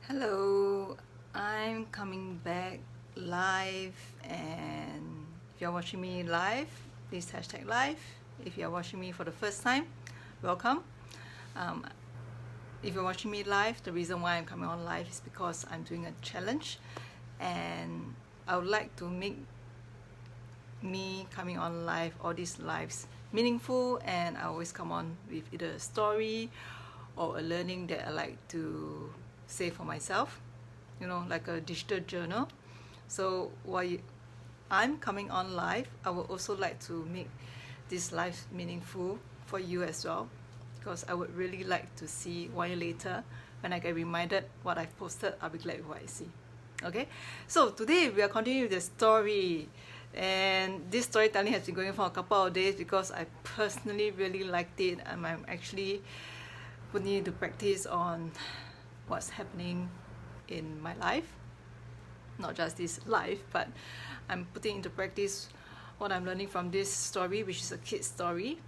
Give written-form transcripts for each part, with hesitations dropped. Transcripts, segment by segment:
Hello, I'm coming back live, and if you're watching me live, please hashtag live. If you're watching me for the first time, welcome. Um, if you're watching me live, the reason why I'm coming on live is because I'm doing a challenge, and I would like to make me coming on live, all these lives, meaningful, and I always come on with either a story or a learning that I like to say for myself, like a digital journal. So while I'm coming on live, I would also like to make this life meaningful for you as well, because I would really like to see 1 year later, when I get reminded what I've posted, I'll be glad with what I see. Okay, so today we are continuing the story, and this storytelling has been going for a couple of days because I personally really liked it, and I'm actually putting it into practice on what's happening in my life, not just this life, but I'm putting into practice what I'm learning from this story, which is a kid's story.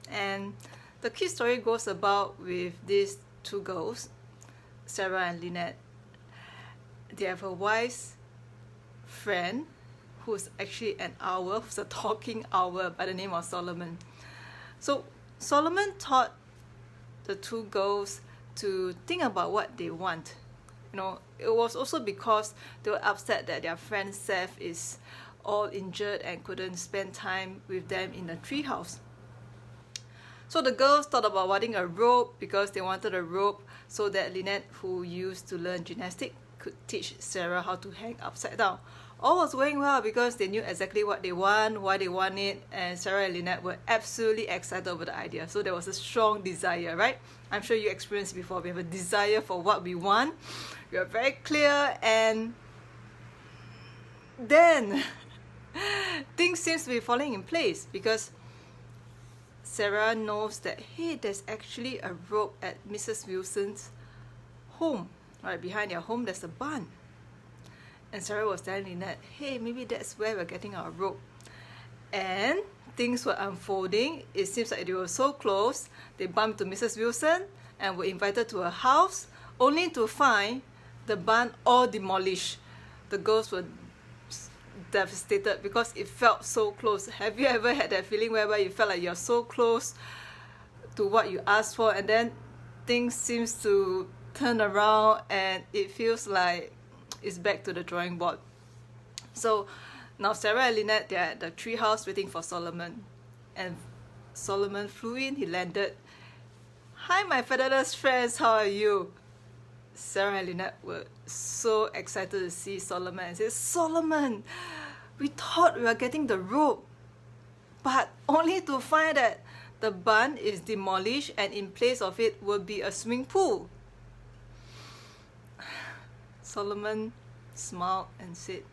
And the kid's story goes about with these two girls, Sarah and Lynette. They have a wise friend who's actually an owl, who's a talking owl by the name of Solomon. So Solomon taught the two girls to think about what they want. It was also because they were upset that their friend Seth is all injured and couldn't spend time with them in the treehouse. So the girls thought about wanting a rope because they wanted a rope so that Lynette, who used to learn gymnastics, could teach Sarah how to hang upside down. All was going well because they knew exactly what they want, why they want it, and Sarah and Lynette were absolutely excited over the idea. So there was a strong desire, right? I'm sure you experienced before. We have a desire for what we want. We are very clear, and then things seems to be falling in place because Sarah knows that, hey, there's actually a rope at Mrs. Wilson's home. Right behind their home, there's a barn. And Sarah was telling Lynette, hey, maybe that's where we're getting our rope. And things were unfolding. It seems like they were so close. They bumped into Mrs. Wilson and were invited to her house, only to find the barn all demolished. The girls were devastated because it felt so close. Have you ever had that feeling whereby you felt like you're so close to what you asked for, and then things seems to turn around and it feels like it's back to the drawing board? So now Sarah and Lynette, they're at the treehouse waiting for Solomon, and Solomon flew in. He landed. Hi, my featherless friends, how are you? Sarah and Lynette were so excited to see Solomon and said, Solomon, we thought we were getting the rope, but only to find that the barn is demolished and in place of it will be a swimming pool. Solomon smiled and said,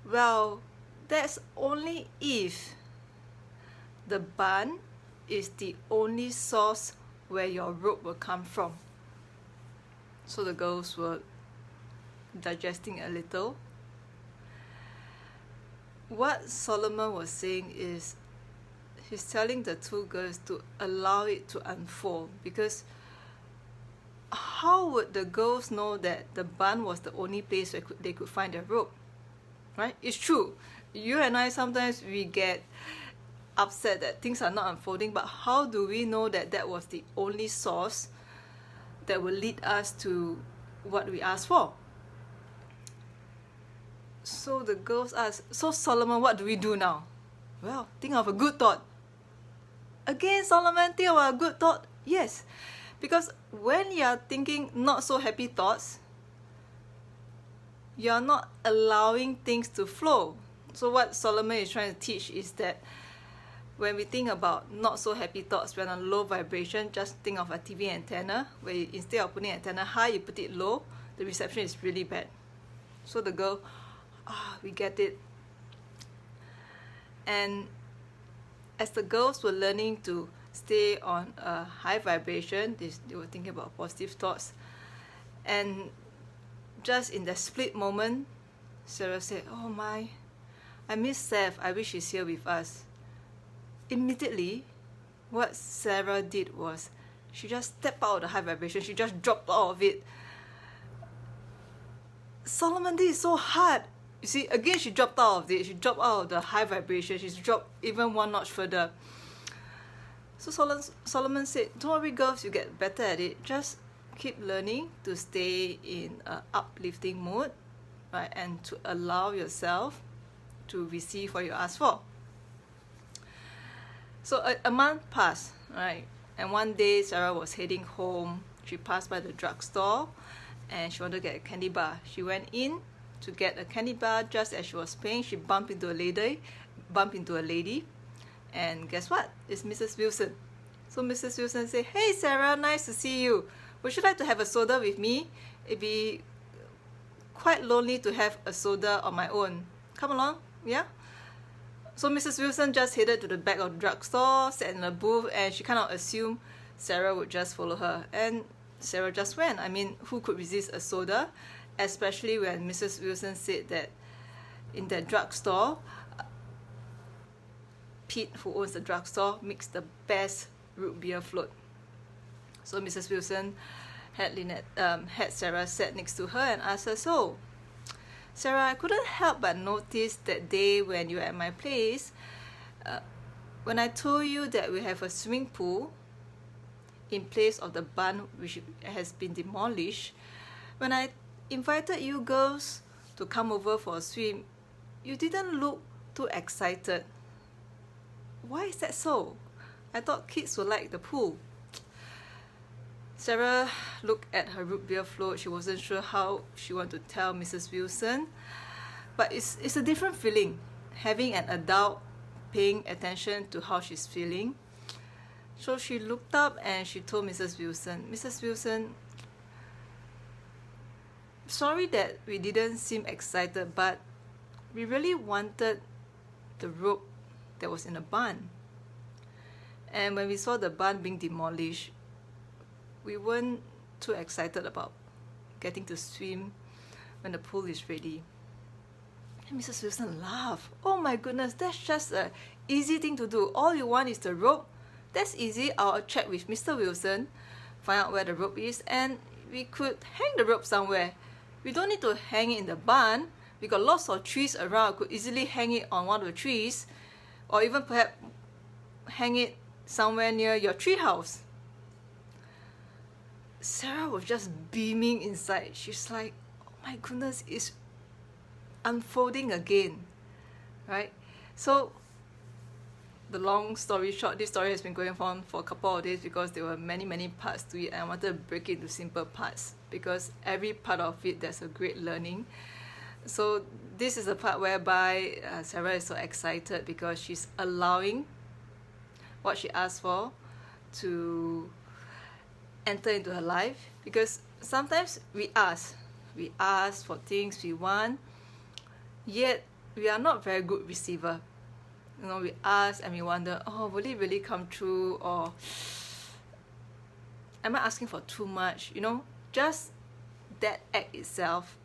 well, that's only if the barn is the only source where your rope will come from. So the girls were digesting a little. What Solomon was saying is, he's telling the two girls to allow it to unfold, because how would the girls know that the barn was the only place where they could find their rope? Right? It's true. You and I, sometimes we get upset that things are not unfolding, but how do we know that that was the only source that will lead us to what we asked for? So the girls asked, so Solomon, what do we do now? Well, think of a good thought. Again, Solomon, think of a good thought. Yes, because when you are thinking not so happy thoughts, you are not allowing things to flow. So what Solomon is trying to teach is that when we think about not so happy thoughts, when on low vibration, just think of a TV antenna, where instead of putting antenna high, you put it low, the reception is really bad. So the girl, we get it. And as the girls were learning to stay on a high vibration, they were thinking about positive thoughts. And just in that split moment, Sarah said, oh my, I miss Seth. I wish he's here with us. Immediately, what Sarah did was, she just stepped out of the high vibration. She just dropped out of it. Solomon, this is so hard. You see, again, she dropped out of it. She dropped out of the high vibration. She's dropped even one notch further. So Solomon said, don't worry, girls, you get better at it. Just keep learning to stay in an uplifting mood, right? And to allow yourself to receive what you ask for. So a month passed, right? And one day, Sarah was heading home. She passed by the drugstore and she wanted to get a candy bar. She went in to get a candy bar. Just as she was paying, she bumped into a lady. And guess what? It's Mrs. Wilson. So Mrs. Wilson said, hey Sarah, nice to see you. Would you like to have a soda with me? It'd be quite lonely to have a soda on my own. Come along, yeah? So Mrs. Wilson just headed to the back of the drugstore, sat in a booth, and she kind of assumed Sarah would just follow her. And Sarah just went. I mean, who could resist a soda? Especially when Mrs. Wilson said that in that drugstore, Pete, who owns the drugstore, makes the best root beer float. So Mrs. Wilson had Sarah sat next to her and asked her, so, Sarah, I couldn't help but notice that day when you were at my place, when I told you that we have a swimming pool in place of the barn which has been demolished, when I invited you girls to come over for a swim, you didn't look too excited. Why is that so? I thought kids would like the pool. Sarah looked at her root beer float. She wasn't sure how she wanted to tell Mrs. Wilson, but it's a different feeling, having an adult paying attention to how she's feeling. So she looked up and she told Mrs. Wilson, Mrs. Wilson, sorry that we didn't seem excited, but we really wanted the rope that was in the barn. And when we saw the barn being demolished, we weren't too excited about getting to swim when the pool is ready. And Mrs. Wilson laughed. Oh my goodness, that's just an easy thing to do. All you want is the rope. That's easy. I'll check with Mr. Wilson, find out where the rope is, and we could hang the rope somewhere. We don't need to hang it in the barn. We got lots of trees around. We could easily hang it on one of the trees, or even perhaps hang it somewhere near your tree house. Sarah was just beaming inside. She's like, oh my goodness, it's unfolding again, right? So the long story short, this story has been going on for a couple of days because there were many parts to it, and I wanted to break it into simple parts because every part of it there's a great learning. So this is the part whereby Sarah is so excited because she's allowing what she asked for to enter into her life. Because sometimes we ask for things we want, yet we are not very good receiver. You know, we ask and we wonder, oh, will it really come true, or am I asking for too much? You know, just that act itself,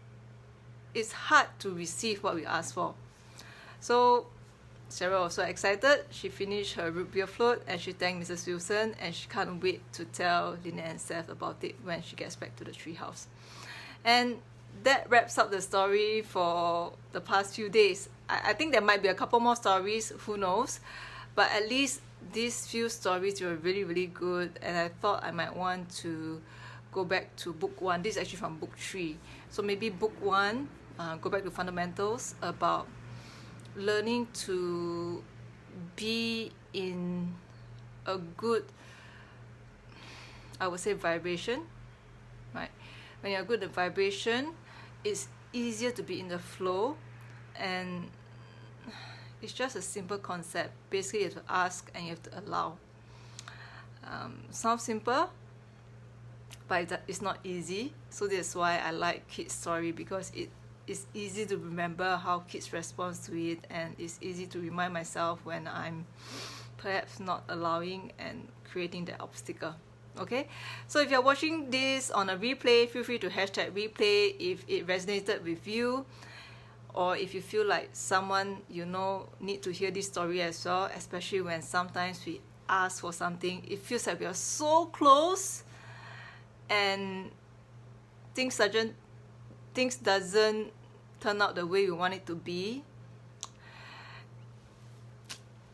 it's hard to receive what we ask for. So Sarah was so excited. She finished her root beer float and she thanked Mrs. Wilson, and she can't wait to tell Lynette and Seth about it when she gets back to the treehouse. And that wraps up the story for the past few days. I think there might be a couple more stories, who knows, but at least these few stories were really good, and I thought I might want to go back to book 1. This is actually from book 3. So maybe book 1, go back to fundamentals, about learning to be in a good, I would say, vibration, right? When you're good at vibration, it's easier to be in the flow, and it's just a simple concept. Basically, you have to ask and you have to allow. Sounds simple, but it's not easy. So that's why I like kids' story, because it's easy to remember how kids respond to it, and it's easy to remind myself when I'm perhaps not allowing and creating that obstacle. Okay, so if you're watching this on a replay, feel free to hashtag replay if it resonated with you, or if you feel like someone you know need to hear this story as well, especially when sometimes we ask for something, it feels like we are so close and things things doesn't turn out the way we want it to be,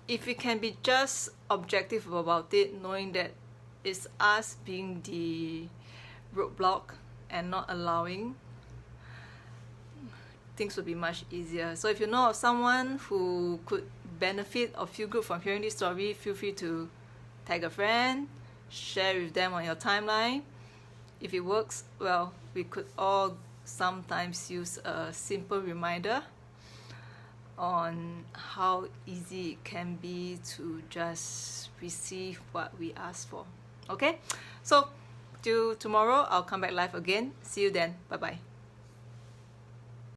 if we can be just objective about it, knowing that it's us being the roadblock and not allowing, things will be much easier. So if you know of someone who could benefit or feel good from hearing this story, feel free to tag a friend, share with them on your timeline. If it works, well, we could all sometimes use a simple reminder on how easy it can be to just receive what we ask for. Okay, so till tomorrow, I'll come back live again. See you then. Bye bye.